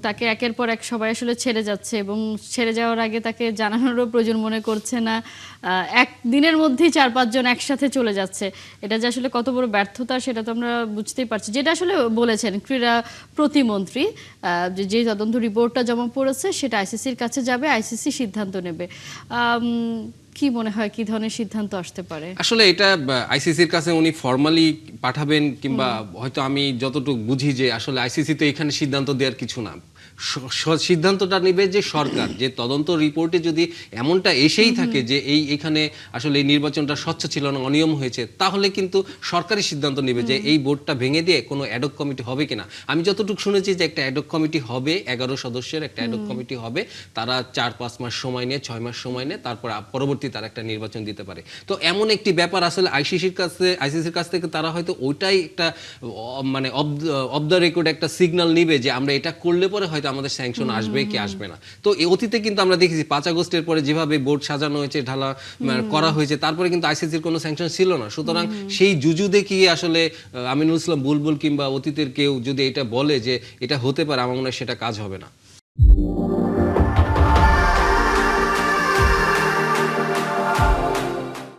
তাকে একের পর এক সবাই আসলে ছেড়ে যাচ্ছে এবং ছেড়ে যাওয়ার আগে তাকে জানানোরও প্রয়োজন মনে করছে না। একদিনের মধ্যেই ৪-৫ জন একসাথে চলে যাচ্ছে। এটা যে আসলে কত বড় ব্যর্থতা সেটা তো আমরা বুঝতেই পারছি। যেটা আসলে বলেছেন ক্রীড়া প্রতিমন্ত্রী যে তদন্ত রিপোর্টটা জমা পড়েছে সেটা আইসিসির কাছে যাবে, আইসিসি সিদ্ধান্ত নেবে। কি মনে হয় কি ধরনের সিদ্ধান্ত আসতে পারে? আসলে এটা আইসিসির কাছে উনি ফর্মালি পাঠাবেন কিংবা হয়তো আমি যতটুকু বুঝি যে আসলে আইসিসি তো এখানে সিদ্ধান্ত দেওয়ার কিছু না, সিদ্ধান্তটা নেবে যে সরকার, যে তদন্ত রিপোর্টে যদি এমনটা এসেই থাকে যে এখানে আসলে এই নির্বাচনটা স্বচ্ছ ছিল না, অনিয়ম হয়েছে, তাহলে কিন্তু সরকারি সিদ্ধান্ত নেবে যে এই বোর্ডটা ভেঙে দিয়ে কোনো অ্যাডক কমিটি হবে কিনা। আমি যতটুকু শুনেছি যে একটা অ্যাডক কমিটি হবে, 11 সদস্যের একটা অ্যাডক কমিটি হবে, তারা 4-5 মাস সময় নিয়ে 6 মাস সময় নিয়ে তারপর পরবর্তী তারা একটা নির্বাচন দিতে পারে। তো এমন একটি ব্যাপার আসলে আইসিসির কাছ থেকে তারা হয়তো ওইটাই একটা মানে অফ দ্য রেকর্ড একটা সিগন্যাল নিবে যে আমরা এটা করলে পরে হয়তো আমাদের স্যাংশন আসবে কি আসবে না। তো এই অতীতে কিন্তু আমরা দেখেছি 5 আগস্টের পরে যেভাবে বোর্ড সাজানো হয়েছে, ঢালা করা হয়েছে, তারপরে কিন্তু আইসিসির কোনো স্যাংশন ছিল না। সুতরাং সেই জুজু দেখিয়ে আসলে আমিনুল ইসলাম বুলবুল কিংবা অতীতের কেউ যদি এটা বলে যে এটা হতে পারে, আমার মনে হয় সেটা কাজ হবে না।